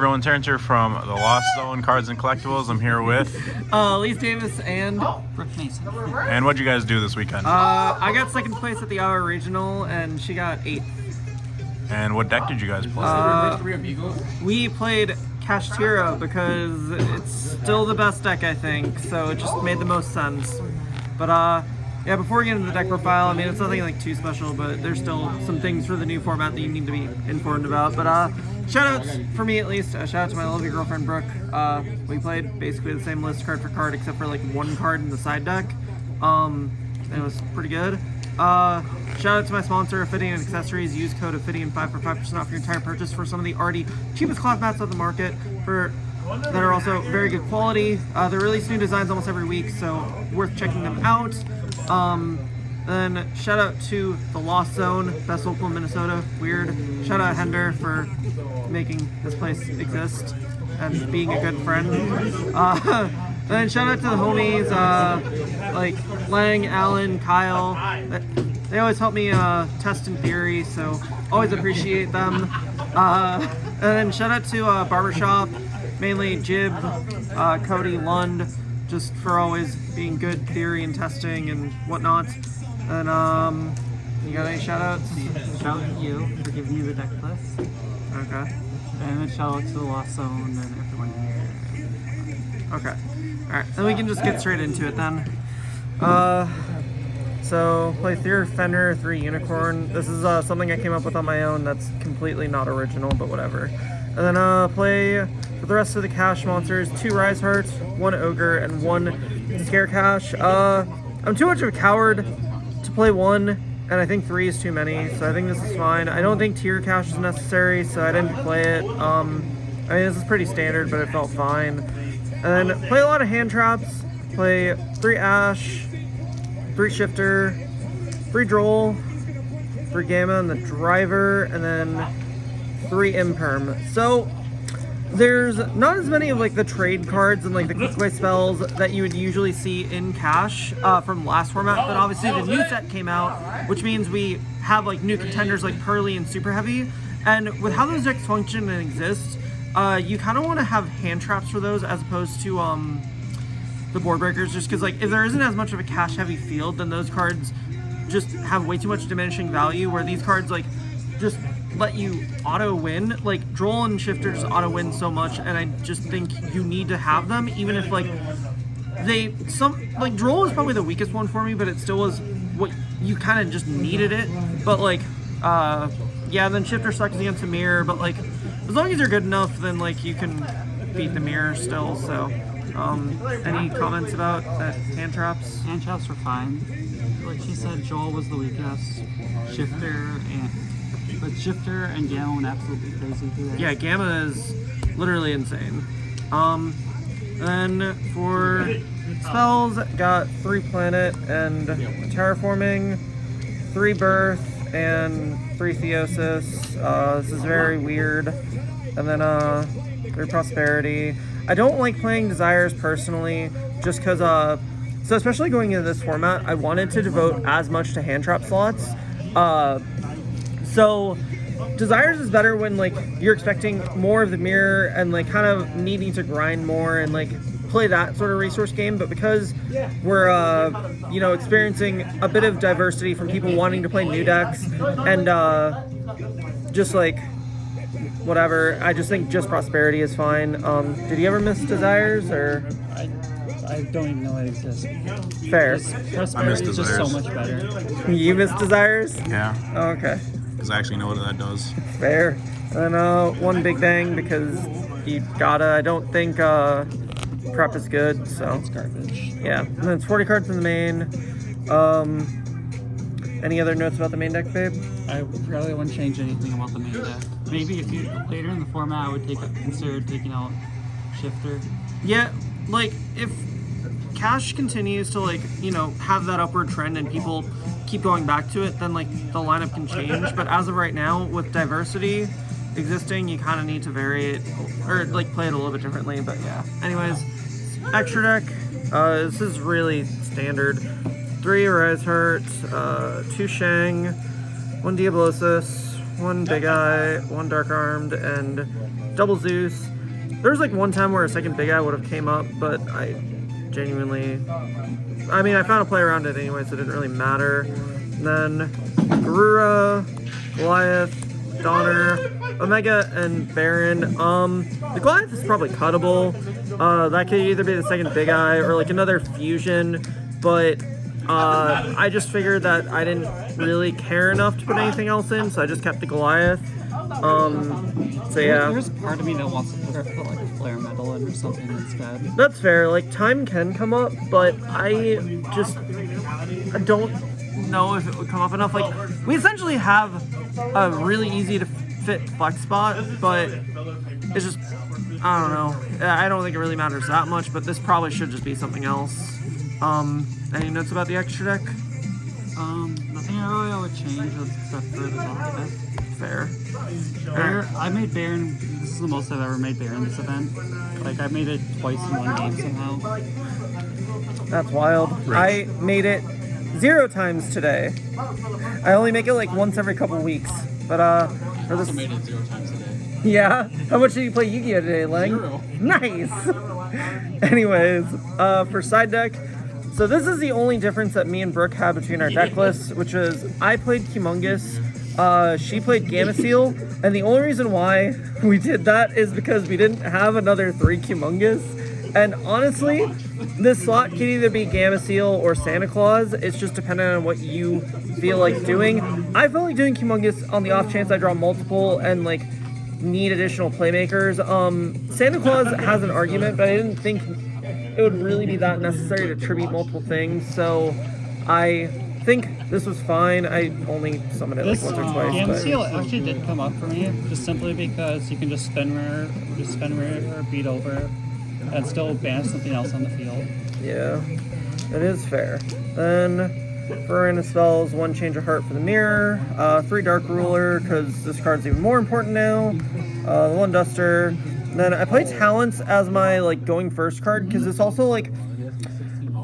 Everyone, Terrence here from the Lost Zone Cards and Collectibles. I'm here with Alyse Davis and Brooke Mason. And what'd you guys do this weekend? I got second place at the Iowa Regional, and she got 8th. And what deck did you guys play? We played Kashtira because it's still the best deck, I think, so it just made the most sense. But yeah, before we get into the deck profile, I mean, it's nothing like too special, but there's still some things for the new format that you need to be informed about. But shoutouts for me at least. Shout out to my lovely girlfriend Brooke. We played basically the same list card for card except for like one card in the side deck. And it was pretty good. Shout out to my sponsor, Fitting and Accessories. Use code Ophidian5 for 5% off your entire purchase for some of the already cheapest cloth mats on the market that are also very good quality. They release new designs almost every week, so worth checking them out. Then shout out to the Lost Zone, best local in Minnesota. Weird. Shout out Hender for making this place exist and being a good friend. Then shout out to the homies like Lang, Alan, Kyle. They always help me test in theory, so always appreciate them. And then shout out to Barbershop, mainly Jib, Cody, Lund, just for always being good theory and testing and whatnot. And you got any shout outs? Shout out to you for giving me the deck list. Okay. And then shout out to the Lost Zone and everyone here. Okay. Alright, then we can just get straight into it then. So play 3 Fender, 3 Unicorn. This is something I came up with on my own that's completely not original, but whatever. And then play for the rest of the cash monsters, 2 Rise Heart, 1 Ogre, and 1 Scare Cash. I'm too much of a coward to play 1, and I think 3 is too many, so I think this is fine. I don't think Tier Cash is necessary, so I didn't play it. I mean, this is pretty standard, but it felt fine. And then play a lot of hand traps. Play 3 Ash, 3 Shifter, 3 Droll, 3 Gamma and the Driver, and then 3 Imperm. So there's not as many of like the trade cards and like the quick play spells that you would usually see in cash from last format, but obviously the new set came out, which means we have like new contenders like Pearly and Super Heavy. And with how those decks function and exist, you kind of want to have hand traps for those as opposed to the board breakers, just because like if there isn't as much of a cash heavy field, then those cards just have way too much diminishing value, where these cards like just let you auto win. Like Droll and Shifter just auto win so much, and I just think you need to have them, even if like Droll is probably the weakest one for me, but it still was what you kind of just needed it. But like yeah, then Shifter sucks against the mirror, but like as long as you're good enough, then like you can beat the mirror still. So any comments about that hand traps? Hand traps were fine. Like she said, Joel was the weakest. Shifter and Gamma went absolutely crazy today. Yeah, Gamma is literally insane. Then for spells, got 3 Planet and Terraforming, 3 Birth, and 3 Theosis. This is very weird. And then 3 Prosperity. I don't like playing Desires personally, just because, so especially going into this format, I wanted to devote as much to hand trap slots. So Desires is better when like you're expecting more of the mirror and like kind of needing to grind more and like play that sort of resource game. But because we're you know, experiencing a bit of diversity from people wanting to play new decks and just like whatever, I just think just Prosperity is fine. Did you ever miss Desires, or? I don't even know it exists. Fair. Prosperity is just so much better. You missed Desires? Yeah. Oh, okay. Because I actually know what that does. Fair. And then 1 Big Bang because you gotta. I don't think prep is good, so It's garbage. yeah. And then it's 40 cards in the main. Any other notes about the main deck, babe? I probably wouldn't change anything about the main deck. Maybe if you later in the format, I would consider taking out Shifter. Yeah, like if cash continues to like, you know, have that upward trend and people keep going back to it, then like the lineup can change. But as of right now, with diversity existing, you kind of need to vary it or like play it a little bit differently. But yeah, anyways, extra deck, this is really standard. 3 Rise Heart, 2 Shang, 1 Diablosis, one Big Eye, one Dark Armed, and double Zeus. There was like one time where a second Big Eye would have came up, but I genuinely... I mean, I found a play around it anyway, so it didn't really matter. And then Garura, Goliath, Donner, Omega, and Baron. The Goliath is probably cuttable. That could either be the second Big Eye or like another fusion, but I just figured that I didn't really care enough to put anything else in, so I just kept the Goliath. So yeah. There's a part of me that wants to put like a flare metal in or something instead. That's fair. Like, time can come up, but I don't know if it would come up enough. Like, we essentially have a really easy to fit flex spot, but it's just, I don't know. I don't think it really matters that much, but this probably should just be something else. Any notes about the extra deck? Nothing I would change except for the top deck. Fair. I made Baron. This is the most I've ever made Baron this event. Like, I made it twice in one game somehow. That's wild. I made it 0 times today. I only make it like once every couple weeks. But for this... I made it 0 times today. Yeah? How much did you play Yu-Gi-Oh today, Lang? 0. Nice! Anyways, for side deck, so this is the only difference that me and Brooke have between our deck lists, which is I played Humongous, she played Gamma Seal, and the only reason why we did that is because we didn't have another 3 Humongous. And honestly, this slot can either be Gamma Seal or Santa Claus. It's just dependent on what you feel like doing. I felt like doing Humongous on the off chance I draw multiple and like need additional playmakers. Santa Claus has an argument, but I didn't think it would really be that necessary to tribute multiple things, so I think this was fine. I only summoned it like once or twice. Gamma But... Seal actually did come up for me, just simply because you can just spin rare or beat over and still banish something else on the field. Yeah, it is fair. Then for random spells, 1 Change of Heart for the Mirror, 3 Dark Ruler, because this card's even more important now, the 1 Duster. Then I play Talents as my like going first card, because it's also like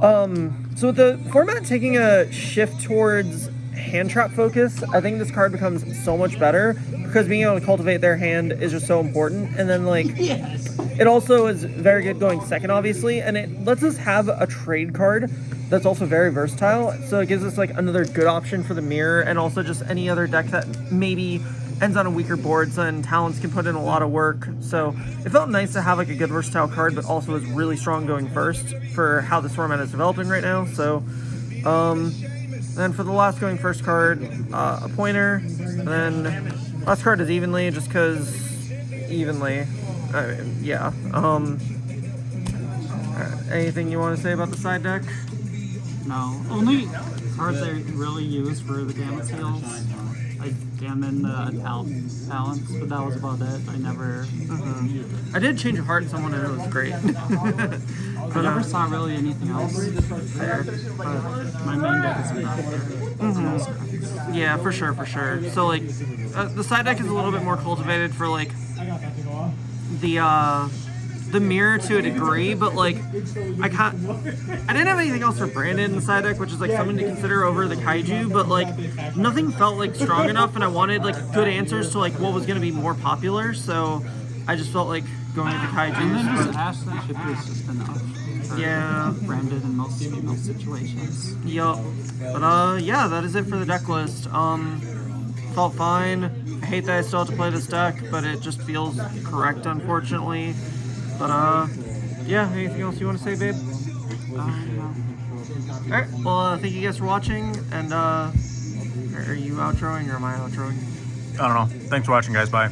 so with the format taking a shift towards hand trap focus, I think this card becomes so much better because being able to cultivate their hand is just so important. And then like it also is very good going second, obviously, and it lets us have a trade card that's also very versatile, so it gives us like another good option for the mirror, and also just any other deck that maybe ends on a weaker board, so then Talents can put in a lot of work. So it felt nice to have like a good versatile card, but also is really strong going first for how this format is developing right now. So then for the last going first card, a pointer, and then last card is Evenly, just because evenly. I mean, yeah. Anything you want to say about the side deck? No. Only cards I really use for the Gamma Seals. I jam in the talents, but that was about it. I never... I did Change of Heart in someone and it was great. I never saw really anything else there, but my main deck is enough. Yeah, for sure. So like, the side deck is a little bit more cultivated for like the mirror to a degree, but like I didn't have anything else for Brandon in the side deck, which is like something to consider over the Kaiju, but like nothing felt like strong enough, and I wanted like good answers to like what was going to be more popular, so I just felt like going with the Kaiju. And then just Ashland Chip is just enough. Yeah. Brandon in most situations. Yup. But yeah, that is it for the deck list. Felt fine. I hate that I still have to play this deck, but it just feels correct, unfortunately. But yeah, anything else you want to say, babe? No. Alright, well, thank you guys for watching, and are you outroing or am I outroing? I don't know. Thanks for watching, guys. Bye.